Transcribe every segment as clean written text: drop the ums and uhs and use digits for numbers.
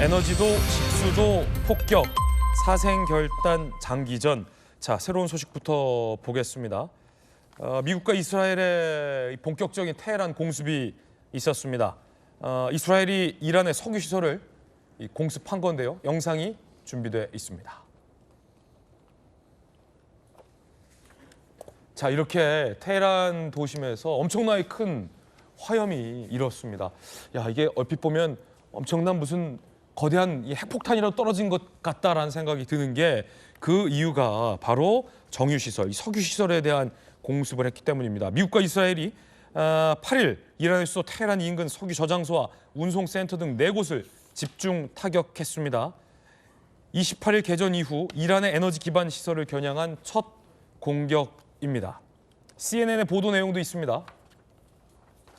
에너지도 식수도 폭격, 사생결단 장기전. 자, 새로운 소식부터 보겠습니다. 미국과 이스라엘의 본격적인 테헤란 공습이 있었습니다. 이스라엘이 이란의 석유 시설을 공습한 건데요. 영상이 준비돼 있습니다. 자, 이렇게 테헤란 도심에서 엄청나게 큰 화염이 일었습니다. 야, 이게 얼핏 보면 엄청난 무슨 거대한 핵폭탄이라도 떨어진 것 같다라는 생각이 드는 게 그 이유가 바로 정유시설, 이 석유시설에 대한 공습을 했기 때문입니다. 미국과 이스라엘이 8일 이란의 수도 테헤란 인근 석유 저장소와 운송센터 등 4곳을 집중 타격했습니다. 28일 개전 이후 이란의 에너지 기반 시설을 겨냥한 첫 공격입니다. CNN의 보도 내용도 있습니다.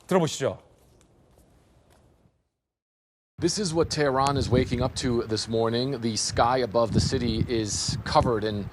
들어보시죠. This is what Tehran is waking up to this morning. The sky above the city is covered in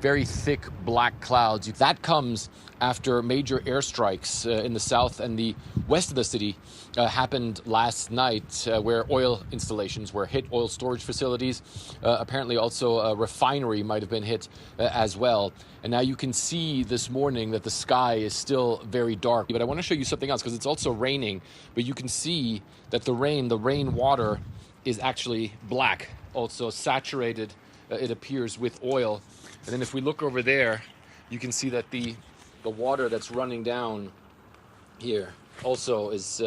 very thick black clouds. That comes after major airstrikes in the south and the west of the city happened last night, where oil installations were hit, oil storage facilities. Apparently also a refinery might have been hit as well. And now you can see this morning that the sky is still very dark. But I want to show you something else because it's also raining. But you can see that the rain water is actually black, also saturated, it appears, with oil. And then if we look over there, you can see that the water that's running down here also is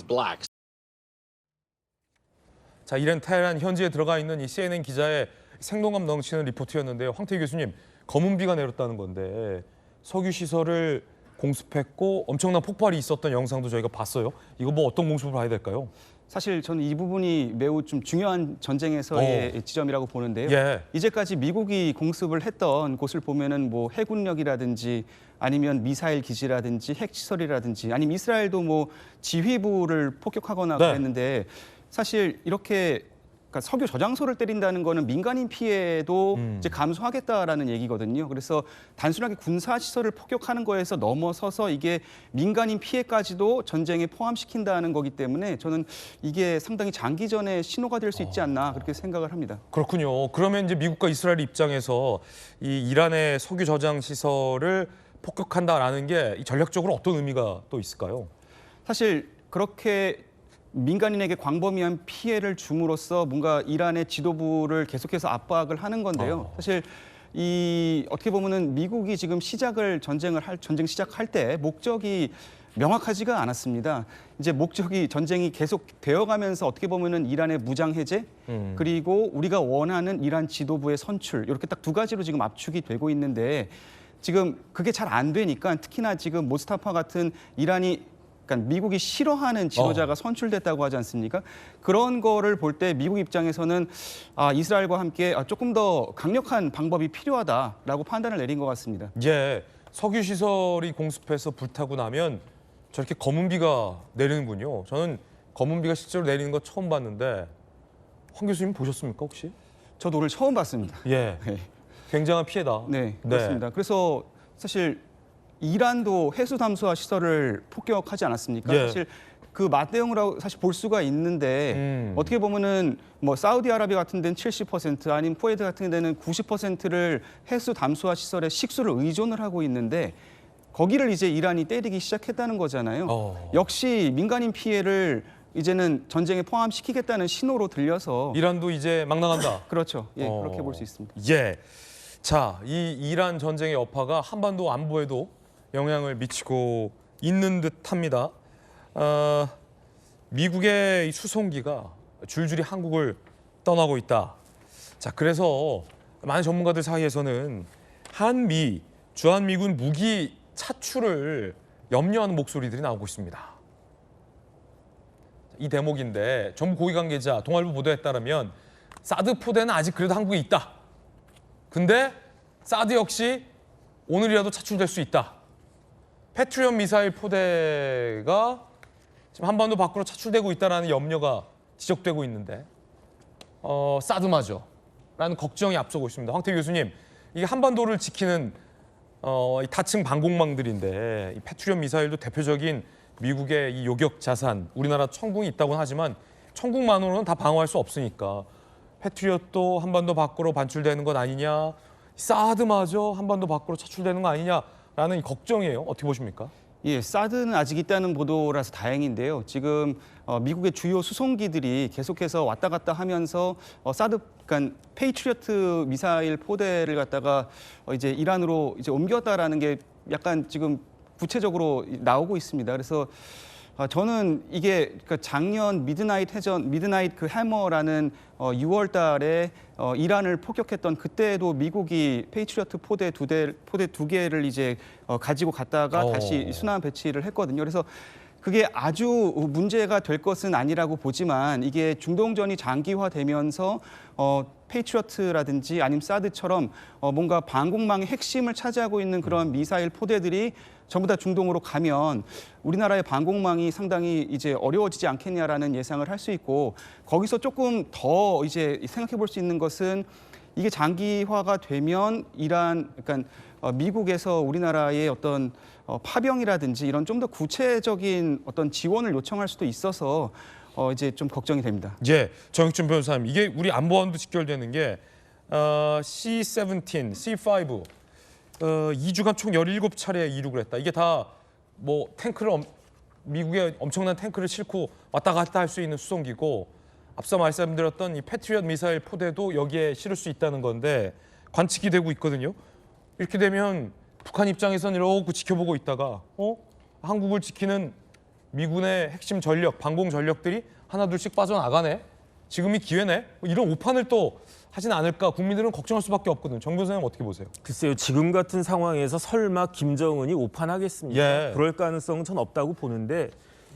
black. 자, 이런 테헤란 현지에 들어가 있는 이 CNN 기자의 생동감 넘치는 리포트였는데요. 황태희 교수님, 검은 비가 내렸다는 건데 석유 시설을 공습했고 엄청난 폭발이 있었던 영상도 저희가 봤어요. 이거 뭐 어떤 공습을 봐야 될까요? 사실 저는 이 부분이 매우 좀 중요한 전쟁에서의 지점이라고 보는데요. 예. 이제까지 미국이 공습을 했던 곳을 보면은 뭐 해군력이라든지 아니면 미사일 기지라든지 핵시설이라든지 아니면 이스라엘도 뭐 지휘부를 폭격하거나 네. 그랬는데 사실 이렇게 그러니까 석유 저장소를 때린다는 거는 민간인 피해도 이제 감수하겠다라는 얘기거든요. 그래서 단순하게 군사 시설을 폭격하는 거에서 넘어서서 이게 민간인 피해까지도 전쟁에 포함시킨다는 거기 때문에 저는 이게 상당히 장기전의 신호가 될 수 있지 않나 그렇게 생각을 합니다. 그렇군요. 그러면 이제 미국과 이스라엘 입장에서 이 이란의 석유 저장 시설을 폭격한다라는 게 전략적으로 어떤 의미가 또 있을까요? 사실 그렇게 민간인에게 광범위한 피해를 줌으로써 뭔가 이란의 지도부를 계속해서 압박을 하는 건데요. 사실 이 어떻게 보면은 미국이 지금 전쟁 시작할 때 목적이 명확하지가 않았습니다. 이제 목적이 전쟁이 계속 되어가면서 어떻게 보면은 이란의 무장 해제 그리고 우리가 원하는 이란 지도부의 선출 이렇게 딱 두 가지로 지금 압축이 되고 있는데 지금 그게 잘 안 되니까 특히나 지금 모스타파 같은 그러니까 미국이 싫어하는 지도자가 선출됐다고 하지 않습니까? 그런 거를 볼 때 미국 입장에서는 이스라엘과 함께 조금 더 강력한 방법이 필요하다라고 판단을 내린 것 같습니다. 예, 석유 시설이 공습해서 불타고 나면 저렇게 검은 비가 내리는군요. 저는 검은 비가 실제로 내리는 거 처음 봤는데 황 교수님 보셨습니까 혹시? 저도 오늘 처음 봤습니다. 예, 네. 굉장한 피해다. 네, 그렇습니다. 그래서 사실 이란도 해수 담수화 시설을 폭격하지 않았습니까? 예. 사실 그 맞대응을 사실 볼 수가 있는데 어떻게 보면은 뭐 사우디아라비아 같은 데는 70% 아니면 쿠웨이트 같은 데는 90%를 해수 담수화 시설에 식수를 의존을 하고 있는데 거기를 이제 이란이 때리기 시작했다는 거잖아요. 역시 민간인 피해를 이제는 전쟁에 포함시키겠다는 신호로 들려서 이란도 이제 막 나간다. 그렇죠. 예, 그렇게 볼 수 있습니다. 예. 자, 이 이란 전쟁의 여파가 한반도 안보에도 영향을 미치고 있는 듯합니다. 미국의 이 수송기가 줄줄이 한국을 떠나고 있다. 자, 그래서 많은 전문가들 사이에서는 한미 주한미군 무기 차출을 염려하는 목소리들이 나오고 있습니다. 이 대목인데 정부 고위 관계자 동아일보 보도에 따르면 사드 포대는 아직 그래도 한국에 있다. 근데 사드 역시 오늘이라도 차출될 수 있다. 패트리엇 미사일 포대가 지금 한반도 밖으로 차출되고 있다는 염려가 지적되고 있는데 사드마저 라는 걱정이 앞서고 있습니다. 황태희 교수님, 이게 한반도를 지키는 이 다층 방공망들인데 이 패트리엇 미사일도 대표적인 미국의 이 요격 자산, 우리나라 천궁이 있다고는 하지만 천국만으로는 다 방어할 수 없으니까 패트리엇도 한반도 밖으로 반출되는 것 아니냐, 사드마저 한반도 밖으로 차출되는 거 아니냐라는 걱정이에요. 어떻게 보십니까? 예, 사드는 아직 있다는 보도라서 다행인데요. 지금 미국의 주요 수송기들이 계속해서 왔다 갔다 하면서 사드, 그러니까 페이트리어트 미사일 포대를 갖다가 이제 이란으로 이제 옮겼다라는 게 약간 지금 구체적으로 나오고 있습니다. 그래서 저는 이게 그러니까 작년 미드나잇 그 해머라는 6월 달에 이란을 폭격했던 그때도 미국이 페이트리어트 포대 두 개를 이제 가지고 갔다가 다시 순환 배치를 했거든요. 그래서 그게 아주 문제가 될 것은 아니라고 보지만 이게 중동전이 장기화되면서 페이트리어트라든지 아니면 사드처럼 뭔가 방공망의 핵심을 차지하고 있는 그런 미사일 포대들이 전부 다 중동으로 가면 우리나라의 방공망이 상당히 이제 어려워지지 않겠냐라는 예상을 할 수 있고, 거기서 조금 더 이제 생각해 볼 수 있는 것은 이게 장기화가 되면 그러니까 미국에서 우리나라의 어떤 파병이라든지 이런 좀 더 구체적인 어떤 지원을 요청할 수도 있어서 이제 좀 걱정이 됩니다. 예, 정익준 변호사님, 이게 우리 안보와도 직결되는 게 C-17, C-5 2주간 총 17차례 이륙을 했다. 이게 다 뭐 탱크를 미국의 엄청난 탱크를 싣고 왔다 갔다 할 수 있는 수송기고, 앞서 말씀드렸던 이 패트리엇 미사일 포대도 여기에 실을 수 있다는 건데 관측이 되고 있거든요. 이렇게 되면 북한 입장에서는 이러고 지켜보고 있다가 한국을 지키는 미군의 핵심 전력, 방공 전력들이 하나둘씩 빠져나가네. 지금이 기회네. 이런 오판을 또 하진 않을까 국민들은 걱정할 수밖에 없거든요. 정 변호사님 어떻게 보세요? 글쎄요. 지금 같은 상황에서 설마 김정은이 오판하겠습니까? 예. 그럴 가능성은 전 없다고 보는데,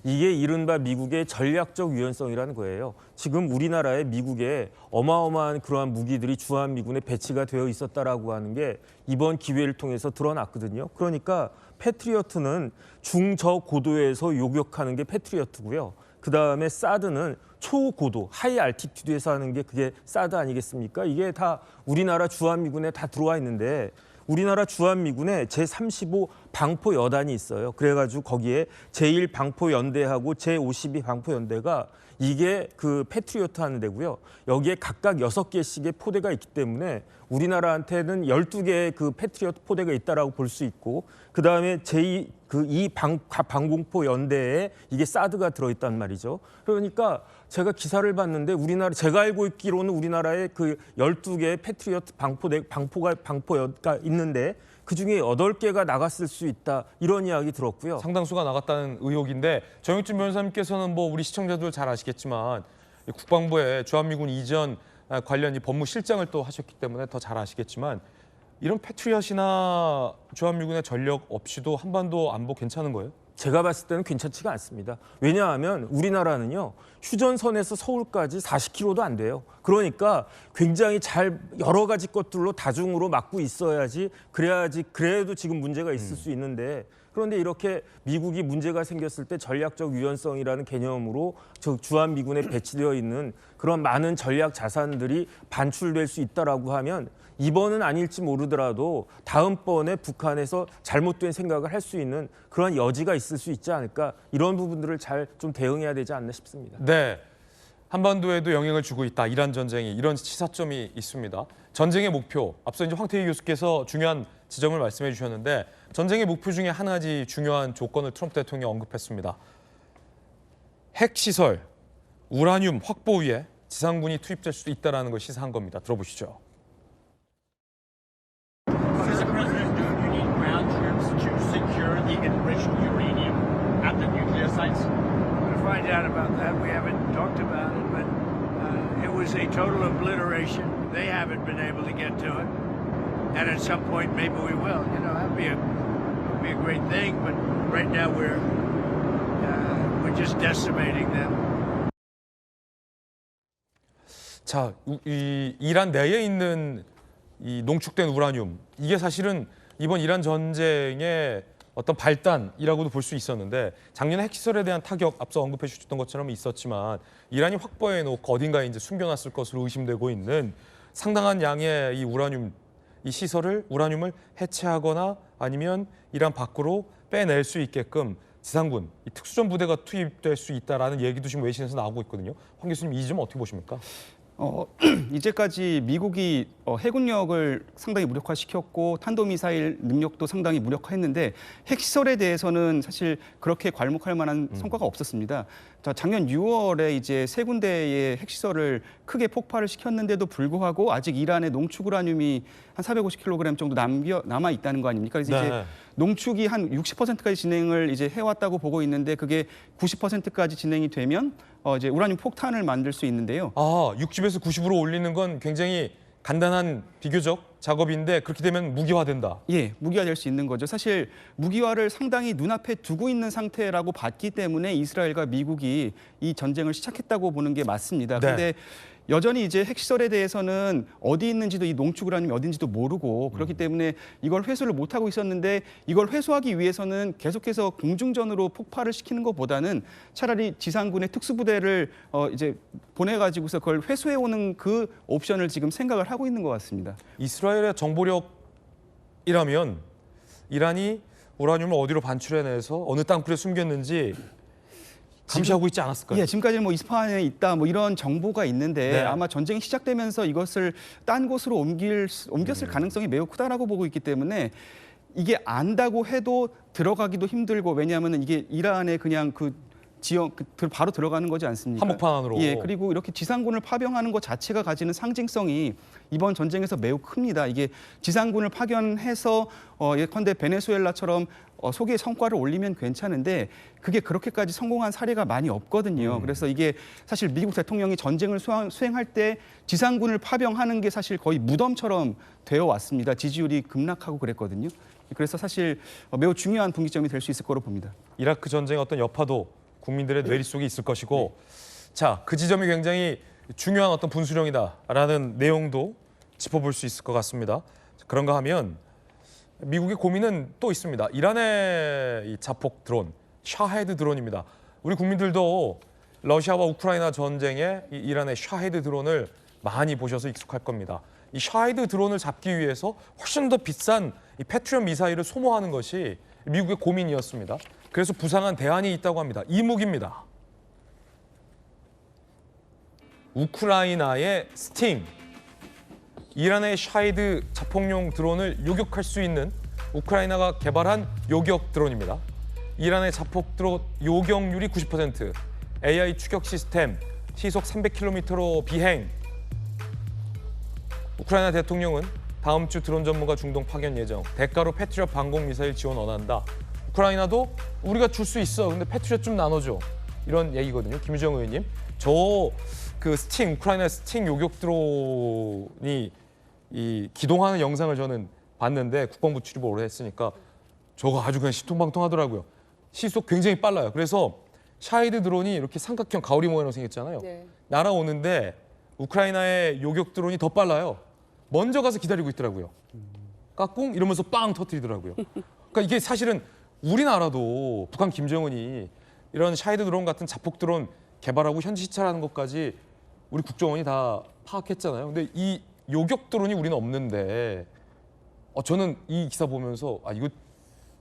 이게 이른바 미국의 전략적 유연성이라는 거예요. 지금 우리나라에 미국의 어마어마한 그러한 무기들이 주한미군에 배치가 되어 있었다라고 하는 게 이번 기회를 통해서 드러났거든요. 그러니까 패트리어트는 중저고도에서 요격하는 게 패트리어트고요. 그다음에 사드는 초고도, 하이 알티튜드에서 하는 게 그게 사드 아니겠습니까? 이게 다 우리나라 주한미군에 다 들어와 있는데, 우리나라 주한미군에 제35 방포 여단이 있어요. 그래가지고 거기에 제1 방포 연대하고 제52 방포 연대가 이게 그 패트리어트 하는 데고요. 여기에 각각 6개씩의 포대가 있기 때문에 우리나라한테는 12개의 그 패트리어트 포대가 있다라고 볼 수 있고, 그다음에 제2 이 방공포 연대에 이게 사드가 들어있단 말이죠. 그러니까 제가 기사를 봤는데 제가 알고 있기로는 우리나라에 그 12개의 패트리어트 방포가 있는데 그중에 8개가 나갔을 수 있다, 이런 이야기 들었고요. 상당수가 나갔다는 의혹인데, 정익준 변호사님께서는 뭐 우리 시청자들 잘 아시겠지만 국방부의 주한미군 이전 관련 이 법무실장을 또 하셨기 때문에 더 잘 아시겠지만, 이런 패트리엇이나 주한미군의 전력 없이도 한반도 안보 괜찮은 거예요? 제가 봤을 때는 괜찮지가 않습니다. 왜냐하면 우리나라는요, 휴전선에서 서울까지 40km도 안 돼요. 그러니까 굉장히 잘 여러 가지 것들로 다중으로 막고 있어야지, 그래도 지금 문제가 있을 수 있는데, 그런데 이렇게 미국이 문제가 생겼을 때 전략적 유연성이라는 개념으로 주한미군에 배치되어 있는 그런 많은 전략 자산들이 반출될 수 있다라고 하면, 이번은 아닐지 모르더라도 다음번에 북한에서 잘못된 생각을 할 수 있는 그런 여지가 있을 수 있지 않을까, 이런 부분들을 잘 좀 대응해야 되지 않나 싶습니다. 네, 한반도에도 영향을 주고 있다. 이란 전쟁이, 이런 시사점이 있습니다. 전쟁의 목표, 앞서 이제 황태희 교수께서 중요한 지점을 말씀해 주셨는데, 전쟁의 목표 중에 한 가지 중요한 조건을 트럼프 대통령이 언급했습니다. 핵시설, 우라늄 확보 위에 지상군이 투입될 수도 있다는 걸 시사한 겁니다. 들어보시죠. What is the president doing? You need ground troops to secure the enriched uranium at the nuclear sites? To find out about that, we haven't talked about it, but it was a total obliteration. They haven't been able to get to it, and at some point, maybe we will. You know, that'd be a great thing. But right now, we're just decimating them. 자, 이 이란 내에 있는 이 농축된 우라늄, 이게 사실은 이번 이란 전쟁의 어떤 발단이라고도 볼 수 있었는데, 작년에 핵시설에 대한 타격, 앞서 언급해 주셨던 것처럼 있었지만 이란이 확보해 놓고 어딘가에 이제 숨겨놨을 것으로 의심되고 있는 상당한 양의 이 우라늄, 이 시설을, 우라늄을 해체하거나 아니면 이란 밖으로 빼낼 수 있게끔 지상군, 이 특수전 부대가 투입될 수 있다라는 얘기도 지금 외신에서 나오고 있거든요. 황 교수님 이 점 어떻게 보십니까? 이제까지 미국이 해군력을 상당히 무력화시켰고 탄도미사일 능력도 상당히 무력화했는데 핵시설에 대해서는 사실 그렇게 괄목할 만한 성과가 없었습니다. 자, 작년 6월에 이제 세 군데의 핵시설을 크게 폭발을 시켰는데도 불구하고 아직 이란의 농축 우라늄이 한 450kg 정도 남아 있다는 거 아닙니까? 그래서 이제 농축이 한 60%까지 진행을 이제 해왔다고 보고 있는데 그게 90%까지 진행이 되면 이제 우라늄 폭탄을 만들 수 있는데요. 60에서 90으로 올리는 건 굉장히 간단한 비교적 작업인데 그렇게 되면 무기화된다. 예, 무기화될 수 있는 거죠. 사실 무기화를 상당히 눈앞에 두고 있는 상태라고 봤기 때문에 이스라엘과 미국이 이 전쟁을 시작했다고 보는 게 맞습니다. 그런데 여전히 이제 핵시설에 대해서는 어디 있는지도 이 농축 우라늄이 어딘지도 모르고 그렇기 때문에 이걸 회수를 못하고 있었는데 이걸 회수하기 위해서는 계속해서 공중전으로 폭발을 시키는 것보다는 차라리 지상군의 특수부대를 이제 보내가지고서 그걸 회수해오는 그 옵션을 지금 생각을 하고 있는 것 같습니다. 이스라엘의 정보력이라면 이란이 우라늄을 어디로 반출해내서 어느 땅굴에 숨겼는지 감시하고 있지 않았을까요? 예, 지금까지는 뭐 이스파한에 있다 뭐 이런 정보가 있는데 아마 전쟁이 시작되면서 이것을 딴 곳으로 옮겼을 가능성이 매우 크다라고 보고 있기 때문에 이게 안다고 해도 들어가기도 힘들고 왜냐하면 이게 이란의 그냥 그 지역 바로 들어가는 거지 않습니까? 한복판 안으로. 예, 그리고 이렇게 지상군을 파병하는 것 자체가 가지는 상징성이 이번 전쟁에서 매우 큽니다. 이게 지상군을 파견해서 예컨대 베네수엘라처럼 소기의 성과를 올리면 괜찮은데 그게 그렇게까지 성공한 사례가 많이 없거든요. 그래서 이게 사실 미국 대통령이 전쟁을 수행할 때 지상군을 파병하는 게 사실 거의 무덤처럼 되어 왔습니다. 지지율이 급락하고 그랬거든요. 그래서 사실 매우 중요한 분기점이 될 수 있을 거로 봅니다. 이라크 전쟁의 어떤 여파도 국민들의 뇌리 속에 있을 것이고 자, 그 지점이 굉장히 중요한 어떤 분수령이다라는 내용도 짚어볼 수 있을 것 같습니다. 그런가 하면 미국의 고민은 또 있습니다. 이란의 이 자폭 드론, 샤헤드 드론입니다. 우리 국민들도 러시아와 우크라이나 전쟁에 이 이란의 샤헤드 드론을 많이 보셔서 익숙할 겁니다. 이 샤헤드 드론을 잡기 위해서 훨씬 더 비싼 이 패트리엇 미사일을 소모하는 것이 미국의 고민이었습니다. 그래서 부상한 대안이 있다고 합니다. 이 무기입니다. 우크라이나의 스팅. 이란의 샤헤드 자폭용 드론을 요격할 수 있는 우크라이나가 개발한 요격 드론입니다. 이란의 자폭 드론 요격률이 90%, AI 추격 시스템, 시속 300km로 비행. 우크라이나 대통령은 다음 주 드론 전문가 중동 파견 예정, 대가로 패트리엇 방공 미사일 지원 원한다. 우크라이나도 우리가 줄 수 있어. 근데 패트리엇 좀 나눠줘. 이런 얘기거든요. 김유정 의원님. 저 그 스팅, 우크라이나 스팅 요격 드론이 이 기동하는 영상을 저는 봤는데 국방부 출입을 오래 했으니까 저거 아주 그냥 시통방통하더라고요. 시속 굉장히 빨라요. 그래서 샤헤드 드론이 이렇게 삼각형 가오리 모양으로 생겼잖아요. 날아오는데 우크라이나의 요격 드론이 더 빨라요. 먼저 가서 기다리고 있더라고요. 까꿍 이러면서 빵 터뜨리더라고요. 그러니까 이게 사실은 우리나라도 북한 김정은이 이런 샤헤드 드론 같은 자폭 드론 개발하고 현지 시찰하는 것까지 우리 국정원이 다 파악했잖아요. 근데 이 요격 드론이 우리는 없는데 저는 이 기사 보면서 이거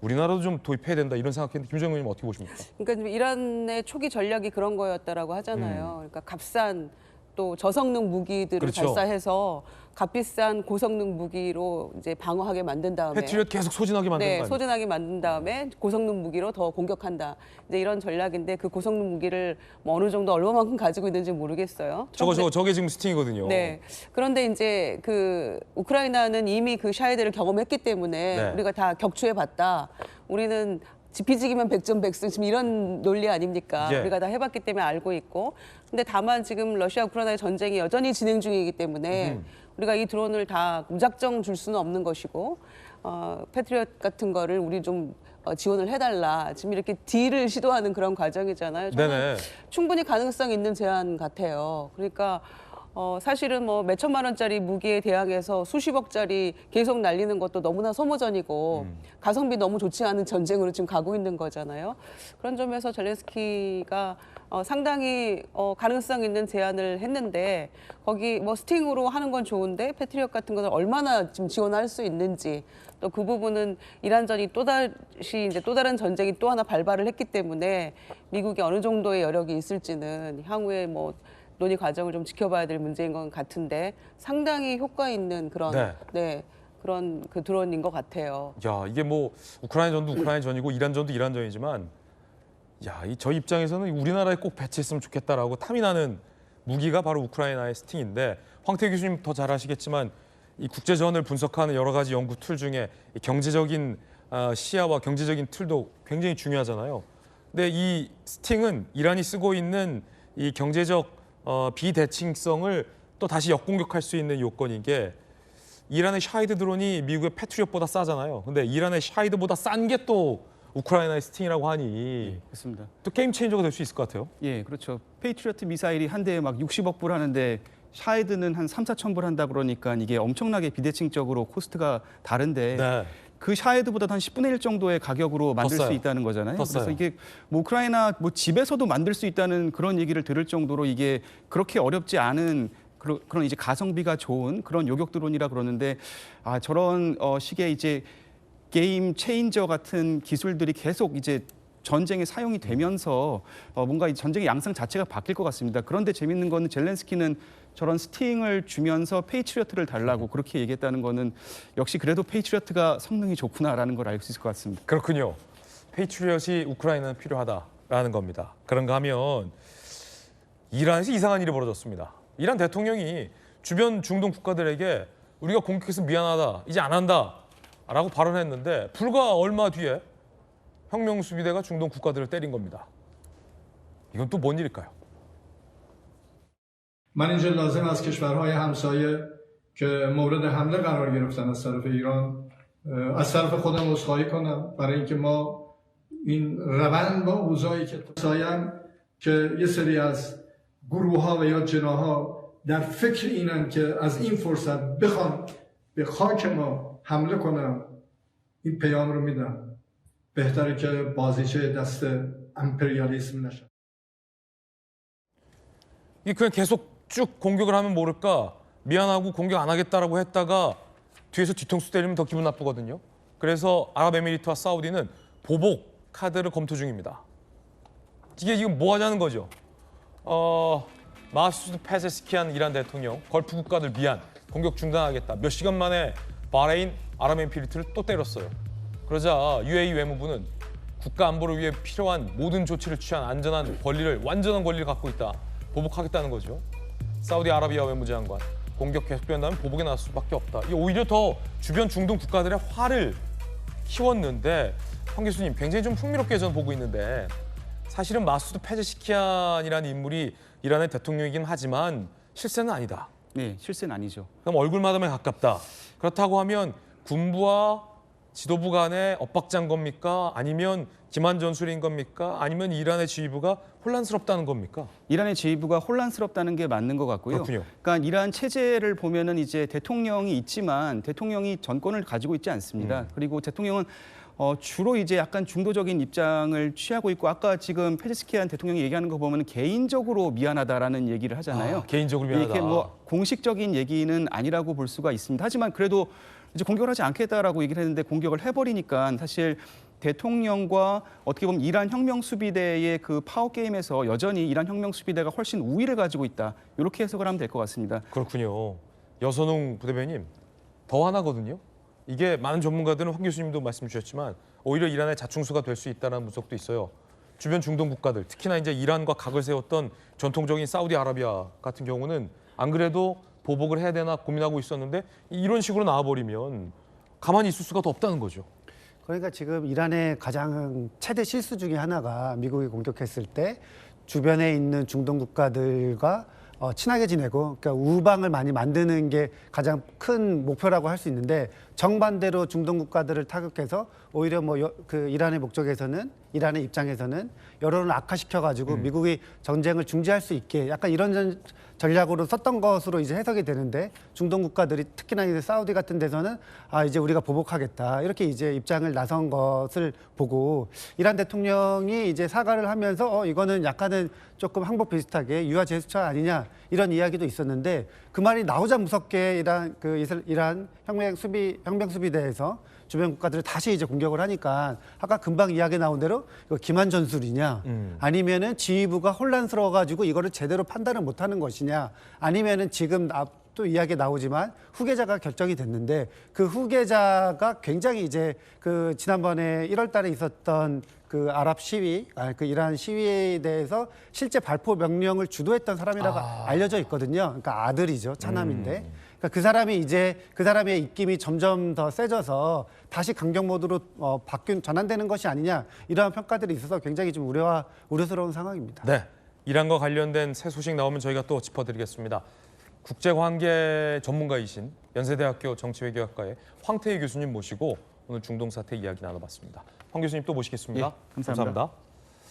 우리나라도 좀 도입해야 된다 이런 생각했는데 김정은 의원님 어떻게 보십니까? 그러니까 이란의 초기 전략이 그런 거였다라고 하잖아요. 그러니까 값싼 또 저성능 무기들을 그렇죠. 발사해서 값비싼 고성능 무기로 이제 방어하게 만든 다음에 패트리엇 계속 소진하게 만드는 거 아니에요? 소진하게 만든 다음에 고성능 무기로 더 공격한다. 이제 이런 전략인데 그 고성능 무기를 뭐 어느 정도 얼마만큼 가지고 있는지 모르겠어요. 저게 지금 스팅이거든요. 네. 그런데 이제 그 우크라이나는 이미 그 샤헤드를 경험했기 때문에 우리가 다 격추해 봤다. 우리는 지피지기면 백전백승 지금 이런 논리 아닙니까? 우리가 다 해봤기 때문에 알고 있고. 근데 다만 지금 러시아 우크라이나의 전쟁이 여전히 진행 중이기 때문에 우리가 이 드론을 다 무작정 줄 수는 없는 것이고 패트리엇 같은 거를 우리 좀 지원을 해달라. 지금 이렇게 딜을 시도하는 그런 과정이잖아요. 저는 충분히 가능성 있는 제안 같아요. 그러니까 사실은 뭐 몇 천만 원짜리 무기에 대항해서 수십억짜리 계속 날리는 것도 너무나 소모전이고 가성비 너무 좋지 않은 전쟁으로 지금 가고 있는 거잖아요. 그런 점에서 젤렌스키가 상당히 가능성 있는 제안을 했는데 거기 뭐 스팅으로 하는 건 좋은데 패트리엇 같은 것을 얼마나 지금 지원할 수 있는지 또 그 부분은 이란전이 또다시 이제 또 다른 전쟁이 또 하나 발발을 했기 때문에 미국이 어느 정도의 여력이 있을지는 향후에 뭐 논의 과정을 좀 지켜봐야 될 문제인 것 같은데 상당히 효과 있는 그런 그런 그 드론인 것 같아요. 야, 이게 뭐 우크라이나전도 우크라이나전이고 이란전도 이란전이지만 야, 저 입장에서는 우리나라에 꼭 배치했으면 좋겠다라고 탐이 나는 무기가 바로 우크라이나의 스팅인데 황태 교수님 더 잘 아시겠지만 이 국제전을 분석하는 여러 가지 연구 툴 중에 이 경제적인 시야와 경제적인 툴도 굉장히 중요하잖아요. 근데 이 스팅은 이란이 쓰고 있는 이 경제적 비대칭성을 또 다시 역공격할 수 있는 요건인 게 이란의 샤이드 드론이 미국의 패트리엇보다 싸잖아요. 근데 이란의 샤이드보다 싼 게 또 우크라이나의 스팅이라고 하니 그렇습니다. 또 게임 체인저가 될 수 있을 것 같아요. 예, 그렇죠. 페이트리어트 미사일이 한 대에 막 60억 불 하는데 샤이드는 한 3, 4천 불 한다 그러니까 이게 엄청나게 비대칭적으로 코스트가 다른데 네. 그 샤이드보다 한 10분의 1 정도의 가격으로 만들 싸요. 수 있다는 거잖아요. 더 싸요. 그래서 이게 뭐 우크라이나 뭐 집에서도 만들 수 있다는 그런 얘기를 들을 정도로 이게 그렇게 어렵지 않은 그런 이제 가성비가 좋은 그런 요격 드론이라 그러는데 저런 식의 이제 게임 체인저 같은 기술들이 계속 이제 전쟁에 사용이 되면서 뭔가 이 전쟁의 양상 자체가 바뀔 것 같습니다. 그런데 재밌는 거는 젤렌스키는 저런 스팅을 주면서 페이트리어트를 달라고 그렇게 얘기했다는 거는 역시 그래도 페이트리어트가 성능이 좋구나라는 걸 알 수 있을 것 같습니다. 그렇군요. 페이트리엇이 우크라이나는 필요하다라는 겁니다. 그런가 하면 이란에서 이상한 일이 벌어졌습니다. 이란 대통령이 주변 중동 국가들에게 우리가 공격해서 미안하다, 이제 안 한다라고 발언했는데 불과 얼마 뒤에 혁명수비대가 중동 국가들을 때린 겁니다. 이건 또 뭔 일일까요? من اینجا لازم از کشورهای همسایه که مورد حمله قرار گرفتن از طرف ایران از طرف خودم عذرخواهی کنم برای اینکه ما این روند با اوضاعی که سایم که یه سری از گروه‌ها و یا جناح‌ها در فکر اینن که از این فرصت بخوان به خاک ما حمله کنن این پیام رو میدم بهتره که بازیچه دست امپریالیسم نشه. 이 그냥 계속 쭉 공격을 하면 모를까 미안하고 공격 안 하겠다라고 했다가 뒤에서 뒤통수 때리면 더 기분 나쁘거든요. 그래서 아랍에미리트와 사우디는 보복 카드를 검토 중입니다. 이게 지금 뭐 하자는 거죠? 마수드 페제스키안 이란 대통령 걸프 국가들 미안 공격 중단하겠다. 몇 시간 만에 바레인 아랍에미리트를 또 때렸어요. 그러자 UAE 외무부는 국가 안보를 위해 필요한 모든 조치를 취한 안전한 권리를 완전한 권리를 갖고 있다. 보복하겠다는 거죠. 사우디아라비아 외무장관 공격 계속된다면 보복에 나설 수밖에 없다. 이게 오히려 더 주변 중동 국가들의 화를 키웠는데 황 교수님 굉장히 좀 흥미롭게 저는 보고 있는데 사실은 마수드 페제시키안이라는 인물이 이란의 대통령이긴 하지만 실세는 아니다. 네, 실세는 아니죠. 그럼 얼굴마담에 가깝다. 그렇다고 하면 군부와 지도부 간의 엇박자인 겁니까? 아니면 기만 전술인 겁니까? 아니면 이란의 지휘부가 혼란스럽다는 겁니까? 이란의 지휘부가 혼란스럽다는 게 맞는 것 같고요. 그렇군요. 그러니까 이란 체제를 보면은 이제 대통령이 있지만 대통령이 전권을 가지고 있지 않습니다. 그리고 대통령은 주로 이제 약간 중도적인 입장을 취하고 있고 아까 지금 페제스키안 대통령이 얘기하는 거 보면 개인적으로 미안하다라는 얘기를 하잖아요. 개인적으로 미안하다. 이렇게 뭐 공식적인 얘기는 아니라고 볼 수가 있습니다. 하지만 그래도 이제 공격을 하지 않겠다라고 얘기를 했는데 공격을 해버리니까 사실 대통령과 어떻게 보면 이란 혁명수비대의 그 파워 게임에서 여전히 이란 혁명수비대가 훨씬 우위를 가지고 있다. 이렇게 해석을 하면 될 것 같습니다. 그렇군요. 여선웅 부대변인 더 하나거든요. 이게 많은 전문가들은 황 교수님도 말씀 주셨지만 오히려 이란의 자충수가 될 수 있다는 분석도 있어요. 주변 중동 국가들, 특히나 이제 이란과 각을 세웠던 전통적인 사우디아라비아 같은 경우는 안 그래도 보복을 해야 되나 고민하고 있었는데 이런 식으로 나와버리면 가만히 있을 수가 더 없다는 거죠. 그러니까 지금 이란의 가장 최대 실수 중에 하나가 미국이 공격했을 때 주변에 있는 중동 국가들과 친하게 지내고 그러니까 우방을 많이 만드는 게 가장 큰 목표라고 할 수 있는데 정반대로 중동 국가들을 타격해서 오히려 뭐 그 이란의 목적에서는 이란의 입장에서는 여론을 악화시켜가지고 미국이 전쟁을 중지할 수 있게 약간 이런 전략으로 썼던 것으로 이제 해석이 되는데 중동 국가들이 특히나 이제 사우디 같은 데서는 아 이제 우리가 보복하겠다 이렇게 이제 입장을 나선 것을 보고 이란 대통령이 이제 사과를 하면서 이거는 약간은 조금 항복 비슷하게 유화 제스처 아니냐 이런 이야기도 있었는데 그 말이 나오자 무섭게 이란 혁명 수비대에서 주변 국가들을 다시 이제 공격을 하니까 아까 금방 이야기 나온 대로 이거 기만 전술이냐 아니면은 지휘부가 혼란스러워가지고 이거를 제대로 판단을 못하는 것이냐 아니면은 지금 또 이야기 나오지만 후계자가 결정이 됐는데 그 후계자가 굉장히 이제 그 지난번에 1월달에 있었던 그 아랍 시위, 그 이란 시위에 대해서 실제 발포 명령을 주도했던 사람이라고 알려져 있거든요. 그러니까 아들이죠, 차남인데. 그러니까 그 사람이 이제 그 사람의 입김이 점점 더 세져서 다시 강경 모드로 전환되는 것이 아니냐 이러한 평가들이 있어서 굉장히 좀 우려스러운 상황입니다. 네, 이란과 관련된 새 소식 나오면 저희가 또 짚어드리겠습니다. 국제관계 전문가이신 연세대학교 정치외교학과의 황태희 교수님 모시고 오늘 중동 사태 이야기 나눠봤습니다. 황 교수님 또 모시겠습니다. 감사합니다. 감사합니다.